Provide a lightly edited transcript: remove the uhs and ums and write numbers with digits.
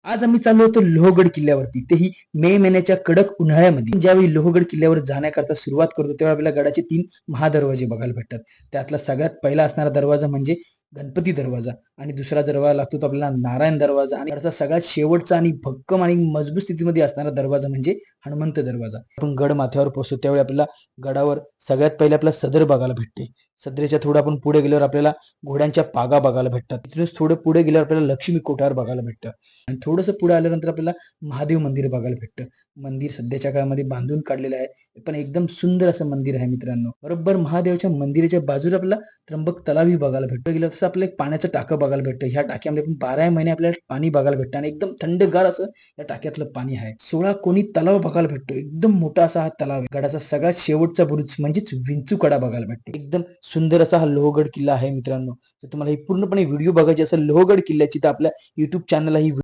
आज आम्ही चाललो होतो लोहगड किल्ल्यावरती, तेही मे महिन्याच्या कडक उन्हाळ्यामध्ये. ज्यावेळी लोहगड किल्ल्यावर जाण्याकरता सुरुवात करतो तेव्हा आपल्याला गडाचे 3 महादरवाजे बघायला भेटतात. त्यातला सगळ्यात पहिला असणारा दरवाजा म्हणजे गणपती दरवाजा आणि दुसरा दरवाजा लागतो तो आपल्याला नारायण दरवाजा आणि गडाचा सगळ्यात शेवटचा आणि भक्कम आणि मजबूत स्थितीमध्ये असणारा दरवाजा म्हणजे हनुमंत दरवाजा. आपण गड माथ्यावर पोहोचतो त्यावेळी आपल्याला गडावर सगळ्यात पहिले आपल्याला सदर बघायला भेटते. सदरेच्या थोडं आपण पुढे गेल्यावर आपल्याला घोड्यांच्या पागा बघायला भेटतात. तिथूनच थोडं पुढे गेल्यावर आपल्याला लक्ष्मी कोठार बघायला भेटतं. आणि थोडंसं पुढे आल्यानंतर आपल्याला महादेव मंदिर बघायला भेटतं. मंदिर सध्याच्या काळामध्ये बांधून काढलेलं आहे. पण एकदम सुंदर असं मंदिर आहे मित्रांनो. बरोबर महादेवाच्या मंदिराच्या बाजूला आपल्याला त्र्यंबक तलावही बघायला भेटतो. गेलं तसं आपल्याला एक पाण्याचं टाकं बघायला भेटतं. ह्या टाक्यामध्ये पण 12 महिने आपल्याला पाणी बघायला भेटतं आणि एकदम थंडगार असं या टाक्यातलं पाणी आहे. 16 कोणी तलाव बघायला भेटतो. एकदम मोठा असा हा तलाव आहे. गडाचा सगळ्यात शेवटचा बुरुज म्हणजेच विंचूकडा बघायला भेटतो. एकदम सुंदर असा हा लोहगड किल्ला आहे मित्रांनो. तर तुम्हाला ही पूर्णपणे व्हिडिओ बघायची असेल लोहगड किल्ल्याची तर आपल्या YouTube चॅनलला ही